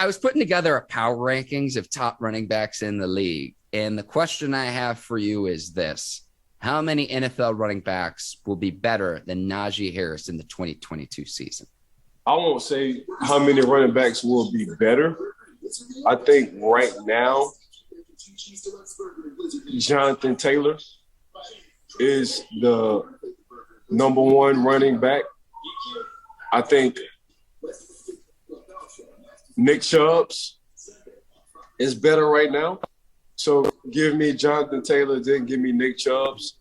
I was putting together a power rankings of top running backs in the league. And the question I have for you is this. How many NFL running backs will be better than Najee Harris in the 2022 season? I won't say how many running backs will be better. I think right now, Jonathan Taylor is the number one running back. I think Nick Chubb's is better right now. So give me Jonathan Taylor, then give me Nick Chubb's.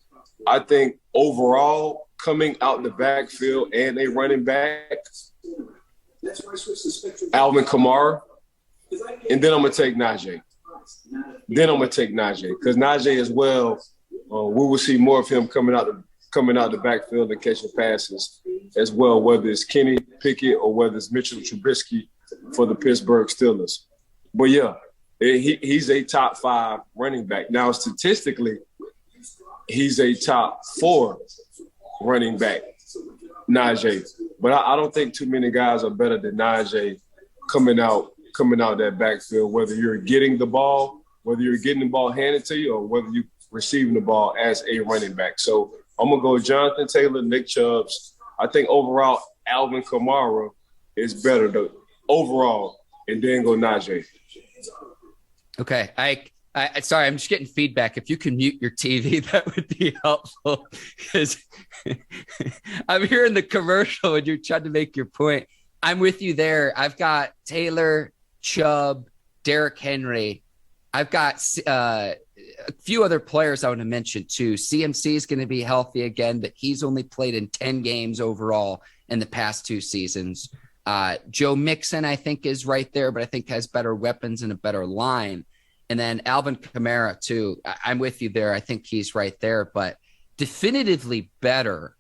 I think overall, coming out the backfield and a running back, Alvin Kamara, and then I'm going to take Najee. Because Najee as well, we will see more of him coming out the backfield and catching passes as well, whether it's Kenny Pickett or whether it's Mitchell Trubisky for the Pittsburgh Steelers. But, yeah, he's a top 5 running back. Now, statistically, he's a top 4 running back, Najee. But I don't think too many guys are better than Najee coming out that backfield, whether you're getting the ball handed to you or whether you're receiving the ball as a running back. So I'm going to go Jonathan Taylor, Nick Chubb's. I think overall Alvin Kamara is better overall, and then go Najee. Okay. I sorry, I'm just getting feedback. If you can mute your TV, that would be helpful because I'm hearing the commercial and you're trying to make your point. I'm with you there. I've got Taylor, Chubb, Derrick Henry. I've got a few other players I want to mention too. CMC is going to be healthy again, but he's only played in 10 games overall in the past 2 seasons. Joe Mixon, I think, is right there, but I think has better weapons and a better line. And then Alvin Kamara, too. I'm with you there. I think he's right there. But definitively better,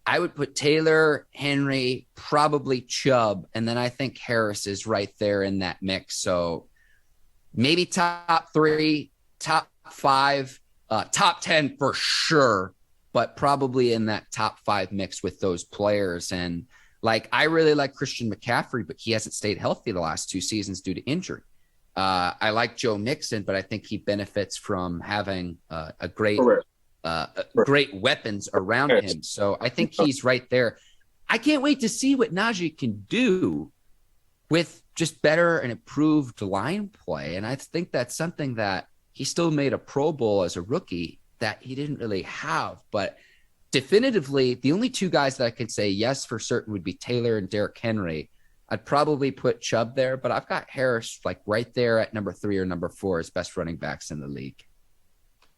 I would put Taylor, Henry, probably Chubb, and then I think Harris is right there in that mix. So maybe top 3, top 5, top 10 for sure, but probably in that top 5 mix with those players. And, I really like Christian McCaffrey, but he hasn't stayed healthy the last 2 seasons due to injury. I like Joe Mixon, but I think he benefits from having great weapons around him. So I think he's right there. I can't wait to see what Najee can do with just better and improved line play. And I think that's something that he still made a Pro Bowl as a rookie that he didn't really have. But definitively, the only 2 guys that I can say yes for certain would be Taylor and Derrick Henry. I'd probably put Chubb there, but I've got Harris right there at number 3 or number 4 as best running backs in the league.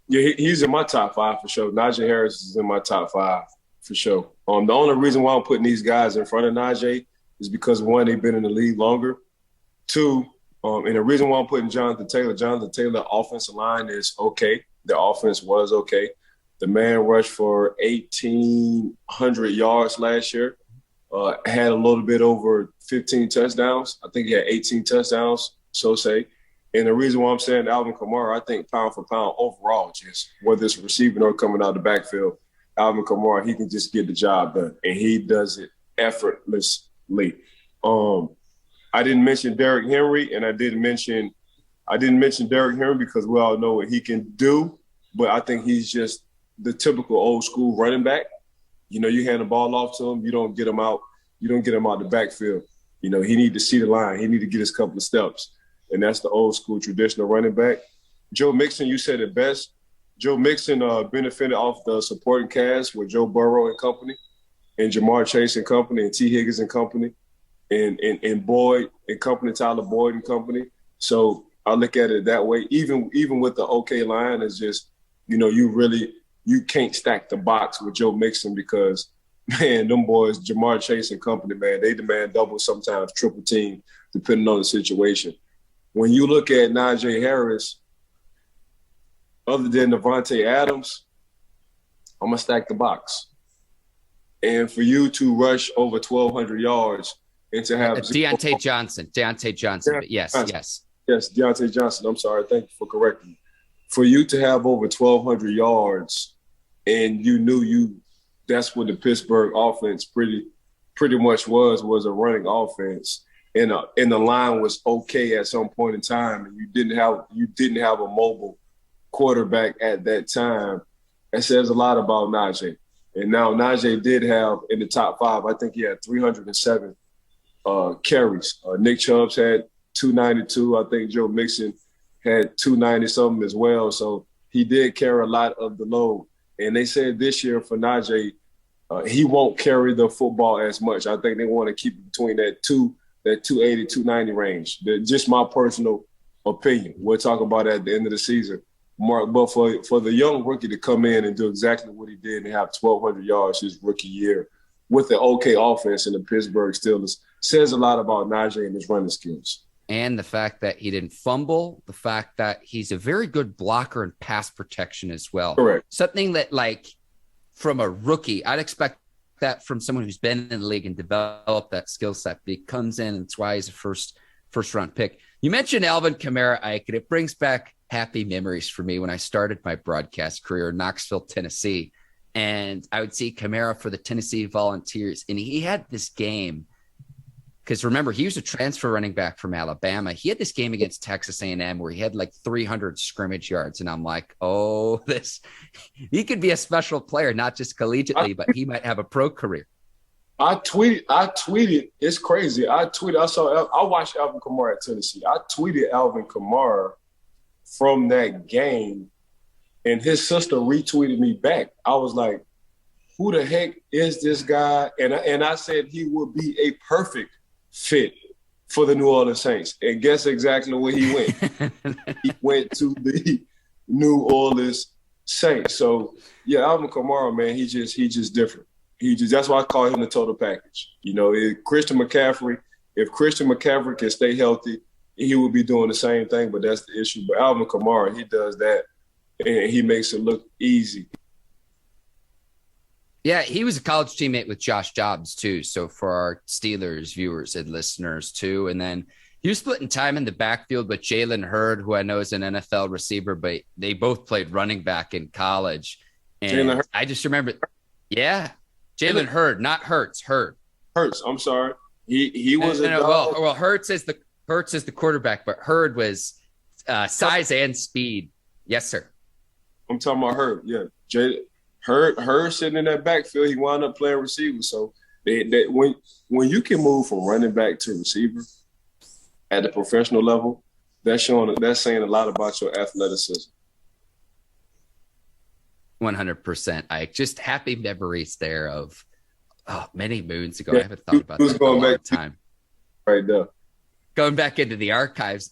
Yeah, he's in my top 5 for sure. Najee Harris is in my top 5 for sure. The only reason why I'm putting these guys in front of Najee is because 1, they've been in the league longer. 2, and the reason why I'm putting Jonathan Taylor offensive line is okay. The offense was okay. The man rushed for 1,800 yards last year. Had a little bit over 15 touchdowns. I think he had 18 touchdowns, so say. And the reason why I'm saying Alvin Kamara, I think pound for pound overall, just whether it's receiving or coming out of the backfield, Alvin Kamara, he can just get the job done, and he does it effortlessly. I didn't mention Derrick Henry, and I didn't mention Derrick Henry because we all know what he can do, but I think he's just the typical old school running back. You hand the ball off to him, you don't get him out the backfield. He need to see the line. He need to get his couple of steps. And that's the old school traditional running back. Joe Mixon, you said it best. Joe Mixon benefited off the supporting cast with Joe Burrow and company, and Jamar Chase and company, and T. Higgins and company, and Boyd and company, Tyler Boyd and company. So I look at it that way. Even with the okay line, it's just, you can't stack the box with Joe Mixon because, man, them boys, Jamar Chase and company, man, they demand double, sometimes triple team, depending on the situation. When you look at Najee Harris, other than Devontae Adams, I'm going to stack the box. And for you to rush over 1,200 yards and to have Deontay Johnson. But yes. Yes, Deontay Johnson. I'm sorry. Thank you for correcting me. For you to have over 1,200 yards and you knew that's what the Pittsburgh offense pretty much was a running offense. and the line was okay at some point in time, and you didn't have a mobile quarterback at that time, that says a lot about Najee. And now Najee did have in the top 5, I think he had 307 carries. Nick Chubb's had 292. I think Joe Mixon had 290 something as well. So he did carry a lot of the load. And they said this year for Najee, he won't carry the football as much. I think they want to keep it between that 280, 290 range. Just my personal opinion. We'll talk about that at the end of the season. But for the young rookie to come in and do exactly what he did and have 1,200 yards his rookie year with the okay offense in the Pittsburgh Steelers says a lot about Najee and his running skills. And the fact that he didn't fumble, the fact that he's a very good blocker and pass protection as well. Correct. Something that, like, from a rookie, I'd expect that from someone who's been in the league and developed that skill set. He comes in, and that's why he's a first round pick. You mentioned Alvin Kamara, Ike, and it brings back happy memories for me when I started my broadcast career in Knoxville, Tennessee. And I would see Kamara for the Tennessee Volunteers. And he had this game, because remember, he was a transfer running back from Alabama. He had this game against Texas A&M where he had like 300 scrimmage yards. And I'm like, he could be a special player, not just collegiately, but he might have a pro career. I tweeted, it's crazy. I watched Alvin Kamara at Tennessee. I tweeted Alvin Kamara from that game, and his sister retweeted me back. I was like, who the heck is this guy? And I said he would be a perfect fit for the New Orleans Saints. And guess exactly where he went. He went to the New Orleans Saints. So, yeah, Alvin Kamara, man, he's just different. That's why I call him the total package. You know, if Christian McCaffrey can stay healthy, he would be doing the same thing, but that's the issue. But Alvin Kamara, he does that, and he makes it look easy. Yeah, he was a college teammate with Josh Dobbs, too. So for our Steelers viewers and listeners, too. And then he was splitting time in the backfield with Jalen Hurd, who I know is an NFL receiver, but they both played running back in college. And I just remember, Jalen Hurd, not Hurts, Hurd. Hurts, I'm sorry. He was well, Hurts is the quarterback, but Hurd was size and speed. Yes, sir. I'm talking about Hurd, yeah. Hurd sitting in that backfield, he wound up playing receiver. So when you can move from running back to receiver at the professional level, that's saying a lot about your athleticism. 100%. I just happy memories there of many moons ago. I haven't thought about that in a long time. Right there. Going back into the archives,